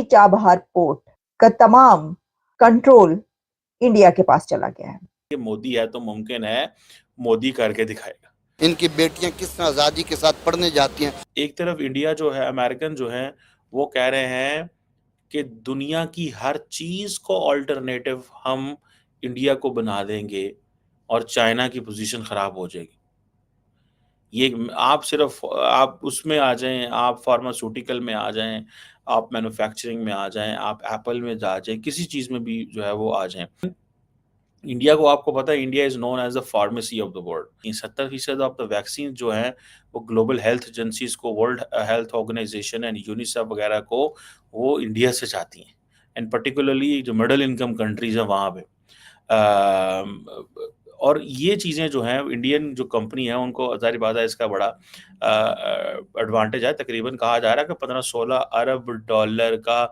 Chabahar port का तमाम control India के पास चला गया है। ये मोदी है तो मुमकिन है मोदी करके दिखाएगा। इनकी बेटियां किस आजादी के साथ पढ़ने जाती हैं। एक तरफ इंडिया जो है, अमेरिकन जो है, वो कह रहे हैं कि दुनिया की हर चीज को ऑल्टरनेटिव हम इंडिया को बना देंगे और चाइना की पोजीशन खराब हो जाएगी। ये आप सिर्फ आप उसमें आ जाएं, आप फार्मास्यूटिकल में आ जाएं, आप मैन्युफैक्चरिंग में आ जाएं, आप एप्पल में जा जाएं, किसी चीज में भी जो है वो आ जाएं। इंडिया को आपको पता है, India is known as the pharmacy of the world. 70% of the vaccine जो है वो ग्लोबल हेल्थ एजेंसीज को, world health organization and UNICEF वगैरह को, वो इंडिया से जाती हैं। एंड पर्टिकुलरली जो मिडिल इनकम कंट्रीज हैं वहाँ पे। और ये चीज़ें जो हैं, इंडियन जो कंपनी है उनको ज़ाहिर बात है इसका बड़ा एडवांटेज है। तकरीबन कहा जा रहा है कि 15-16 अरब डॉलर का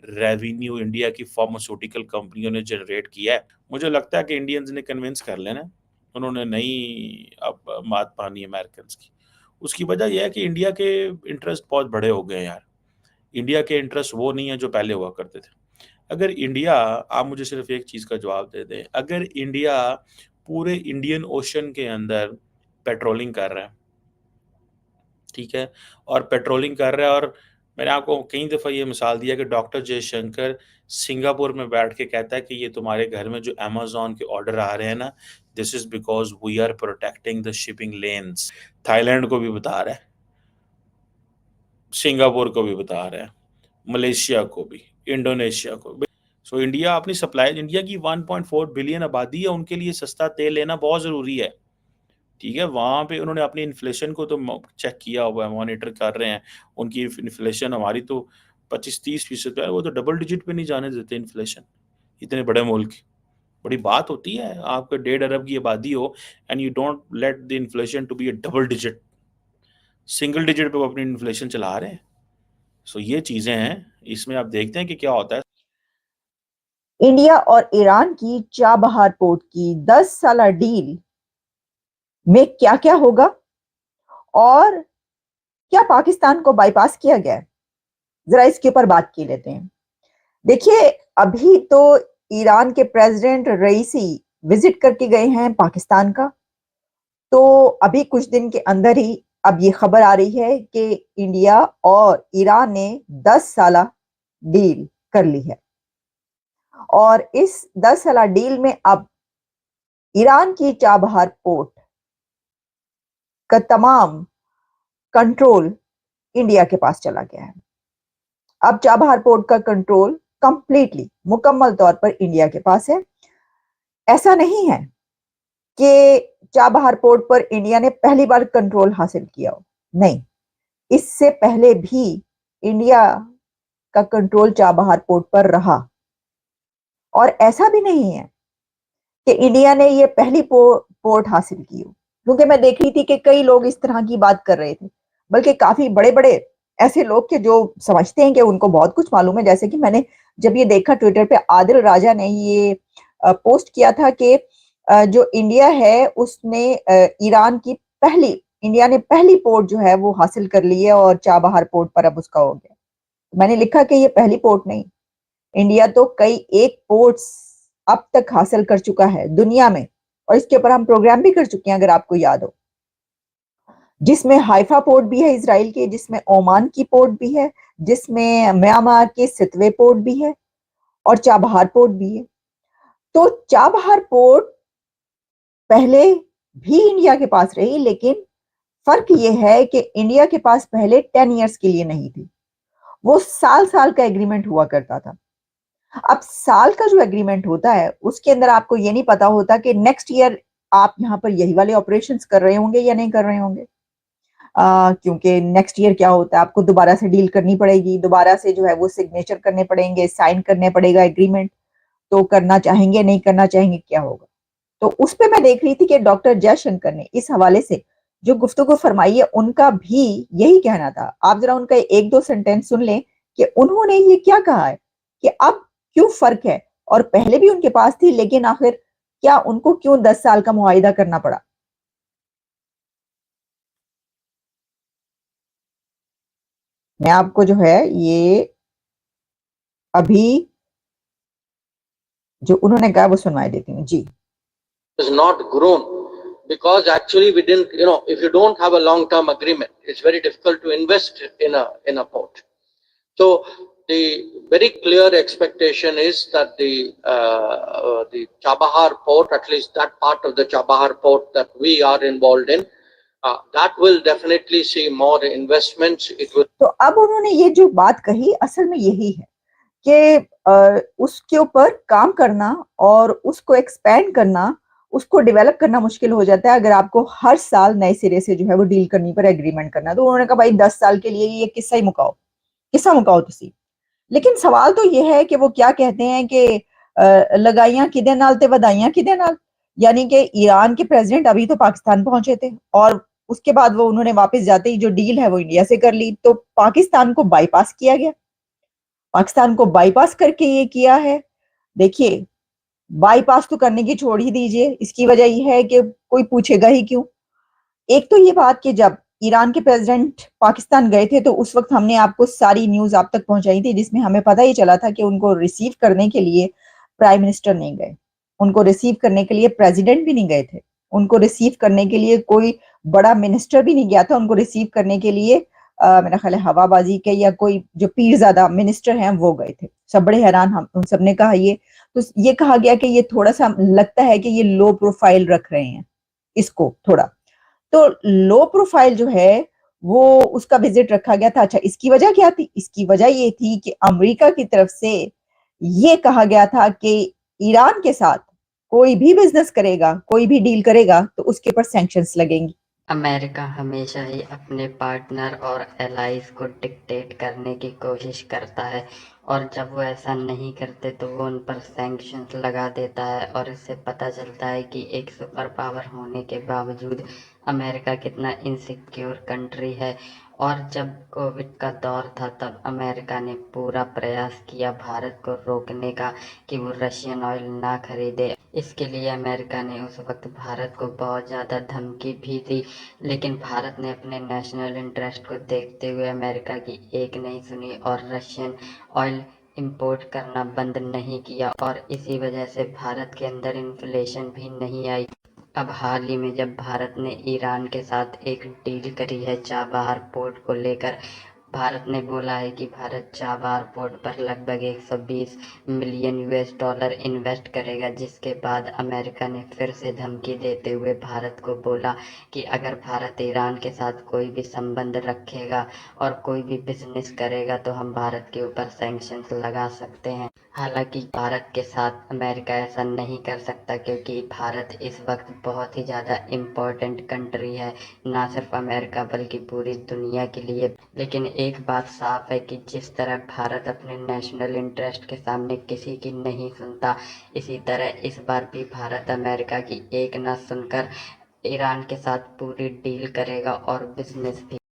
रेवेन्यू इंडिया की फार्मास्यूटिकल कंपनियों ने जनरेट किया है। मुझे लगता है कि इंडियंस ने कन्विंस कर लेना, उन्होंने नहीं अब मात पानी अमेरिकन की। उसकी वजह यह है कि इंडिया के इंटरेस्ट बहुत बड़े हो गए हैं यार। इंडिया के इंटरेस्ट वो नहीं है जो पहले हुआ करते थे। अगर इंडिया, आप मुझे सिर्फ एक चीज़ का जवाब दे दें, अगर इंडिया पूरे इंडियन ओशन के अंदर पेट्रोलिंग कर रहा है, ठीक है, और पेट्रोलिंग कर रहा है, और मैंने आपको कई दफ़ा ये मिसाल दिया कि डॉक्टर जयशंकर सिंगापुर में बैठ के कहता है कि ये तुम्हारे घर में जो अमेज़न के ऑर्डर आ रहे हैं ना, this is because we are protecting the shipping lanes. Thailand को भी बता रहा है, सिंगापुर को भी बता रहा है, मलेशिया को भी, इंडोनेशिया को भी। सो इंडिया अपनी सप्लाई, इंडिया की 1.4 बिलियन आबादी है, उनके लिए सस्ता तेल लेना बहुत ज़रूरी है। ठीक है, वहाँ पे उन्होंने अपनी इन्फ्लेशन को तो चेक किया हुआ है, मॉनिटर कर रहे हैं। उनकी इन्फ्लेशन, हमारी तो 25-30% है, वो तो डबल डिजिट पे नहीं जाने देते इन्फ्लेशन, इतने बड़े मुल्क की। बड़ी बात होती है आपके 1.5 अरब की आबादी हो and you don't let the inflation to be a double digit, single digit पे वो अपनी इन्फ्लेशन चला रहे हैं। सो ये चीज़ें हैं, इसमें आप देखते हैं कि क्या होता है। इंडिया और ईरान की चाबहार पोर्ट की 10 साला डील में क्या क्या होगा और क्या पाकिस्तान को बाईपास किया गया है, जरा इसके ऊपर बात की लेते हैं। देखिए, अभी तो ईरान के प्रेसिडेंट रईसी विजिट करके गए हैं पाकिस्तान का, तो अभी कुछ दिन के अंदर ही अब ये खबर आ रही है कि इंडिया और ईरान ने 10 साला डील कर ली है और इस 10 साला डील में अब ईरान की चाबहार पोर्ट का तमाम कंट्रोल इंडिया के पास चला गया है। अब चाबहार पोर्ट का कंट्रोल कंप्लीटली, मुकम्मल तौर पर इंडिया के पास है। ऐसा नहीं है कि चाबहार पोर्ट पर इंडिया ने पहली बार कंट्रोल हासिल किया हो, नहीं, इससे पहले भी इंडिया का कंट्रोल चाबहार पोर्ट पर रहा। और ऐसा भी नहीं है कि इंडिया ने ये पहली पोर्ट हासिल की हो, क्योंकि मैं देख रही थी कि कई लोग इस तरह की बात कर रहे थे, बल्कि काफी बड़े बड़े ऐसे लोग के जो समझते हैं कि उनको बहुत कुछ मालूम है। जैसे कि मैंने जब ये देखा ट्विटर पे, आदिल राजा ने ये पोस्ट किया था कि जो इंडिया है उसने ईरान की पहली, इंडिया ने पहली पोर्ट जो है वो हासिल कर ली है और चाबहार पोर्ट पर अब उसका हो गया। मैंने लिखा कि ये पहली पोर्ट नहीं, इंडिया तो कई एक पोर्ट्स अब तक हासिल कर चुका है दुनिया में, और इसके ऊपर हम प्रोग्राम भी कर चुके हैं अगर आपको याद हो, जिसमें हाइफा पोर्ट भी है इसराइल के, जिसमें ओमान की पोर्ट भी है, जिसमें म्यांमार के सितवे पोर्ट भी है और चाबहार पोर्ट भी है। तो चाबहार पोर्ट पहले भी इंडिया के पास रही, लेकिन फर्क यह है कि इंडिया के पास पहले 10 इयर्स के लिए नहीं थी, वो साल साल का एग्रीमेंट हुआ करता था। अब साल का जो एग्रीमेंट होता है उसके अंदर आपको ये नहीं पता होता कि नेक्स्ट ईयर आप यहाँ पर यही वाले ऑपरेशंस कर रहे होंगे या नहीं कर रहे होंगे, क्योंकि नेक्स्ट ईयर क्या होता है, आपको दोबारा से डील करनी पड़ेगी, दोबारा से जो है वो सिग्नेचर करने पड़ेंगे, साइन करने पड़ेगा एग्रीमेंट। तो करना चाहेंगे नहीं करना चाहेंगे, क्या होगा। तो उस पे मैं देख रही थी कि डॉक्टर जयशंकर ने इस हवाले से जो गुफ्तगू फरमाई है, उनका भी यही कहना था। आप जरा उनका एक दो सेंटेंस सुन लें कि उन्होंने ये क्या कहा है कि अब क्यों फर्क है, और पहले भी उनके पास थी लेकिन आखिर क्या उनको क्यों 10 साल का मुआहिदा करना पड़ा। मैं आपको जो है ये अभी जो उन्होंने कहा वो सुनवाई देती हूँ जी। Is not grown because actually we didn't, if you don't have a long term agreement, it's very difficult to invest in a port. So the very clear expectation is that the Chabahar port, at least that part of the Chabahar port that we are involved in, that will definitely see more investments. It will. तो अब उन्होंने ये जो बात कही असल में यही है कि उसके ऊपर काम करना और उसको एक्सपेंड करना, उसको डेवलप करना मुश्किल हो जाता है अगर आपको हर साल नए सिरे से जो है वो डील करनी पर एग्रीमेंट करना। तो उन्होंने कहा भाई 10 साल के लिए ये किस्सा मुकाओ तुसी। लेकिन सवाल तो ये है कि वो क्या कहते हैं कि लगाइयां किदे नाल ते वधाइयां किदे नाल, यानी कि ईरान के प्रेसिडेंट अभी तो पाकिस्तान पहुंचे थे और उसके बाद वो उन्होंने वापस जाते ही जो डील है वो इंडिया से कर ली, तो पाकिस्तान को बाईपास किया गया। पाकिस्तान को बाईपास करके ये किया है। देखिए, बाईपास तो करने की छोड़ ही दीजिए, इसकी वजह यह है कि कोई पूछेगा ही क्यों। एक तो ये बात कि जब ईरान के प्रेसिडेंट पाकिस्तान गए थे तो उस वक्त हमने आपको सारी न्यूज आप तक पहुंचाई थी जिसमें हमें पता ही चला था कि उनको रिसीव करने के लिए प्राइम मिनिस्टर नहीं गए, उनको रिसीव करने के लिए प्रेसिडेंट भी नहीं गए थे, उनको रिसीव करने के लिए कोई बड़ा मिनिस्टर भी नहीं गया था, उनको रिसीव करने के लिए मेरा ख्याल है हवाबाजी के या कोई जो पीरजादा मिनिस्टर हैं वो गए थे। सब बड़े हैरान, हम उन सबने कहा ये तो ये कहा गया कि ये थोड़ा सा लगता है कि ये लो प्रोफाइल रख रहे हैं इसको थोड़ा। तो लो प्रोफाइल जो है वो उसका विजिट रखा गया था। अच्छा, इसकी वजह क्या थी? इसकी वजह ये थी कि अमेरिका की तरफ से ये कहा गया था कि ईरान के साथ कोई भी बिजनेस करेगा, कोई भी डील करेगा तो उसके ऊपर सैंक्शंस लगेंगी। अमेरिका हमेशा ही अपने पार्टनर और एलाइज को डिक्टेट करने की कोशिश करता है और जब वो ऐसा नहीं करते तो वो उन पर सैंक्शंस लगा देता है और इससे पता चलता है कि एक सुपर पावर होने के बावजूद अमेरिका कितना इनसिक्योर कंट्री है। और जब कोविड का दौर था तब अमेरिका ने पूरा प्रयास किया भारत को रोकने का कि वो रशियन ऑयल ना खरीदे। इसके लिए अमेरिका ने उस वक्त भारत को बहुत ज़्यादा धमकी भी दी, लेकिन भारत ने अपने नेशनल इंटरेस्ट को देखते हुए अमेरिका की एक नहीं सुनी और रशियन ऑयल इंपोर्ट करना बंद नहीं किया और इसी वजह से भारत के अंदर इन्फ्लेशन भी नहीं आई। अब हाल ही में जब भारत ने ईरान के साथ एक डील करी है चाबहार पोर्ट को लेकर, भारत ने बोला है कि भारत चाबहार पोर्ट पर लगभग 120 मिलियन US डॉलर इन्वेस्ट करेगा, जिसके बाद अमेरिका ने फिर से धमकी देते हुए भारत को बोला कि अगर भारत ईरान के साथ कोई भी संबंध रखेगा और कोई भी बिजनेस करेगा तो हम भारत के ऊपर सैंक्शंस लगा सकते हैं। हालांकि भारत के साथ अमेरिका ऐसा नहीं कर सकता क्योंकि भारत इस वक्त बहुत ही ज़्यादा इम्पोर्टेंट कंट्री है, ना सिर्फ अमेरिका बल्कि पूरी दुनिया के लिए। लेकिन एक बात साफ है कि जिस तरह भारत अपने नेशनल इंटरेस्ट के सामने किसी की नहीं सुनता, इसी तरह इस बार भी भारत अमेरिका की एक ना सुनकर ईरान के साथ पूरी डील करेगा और बिजनेस भी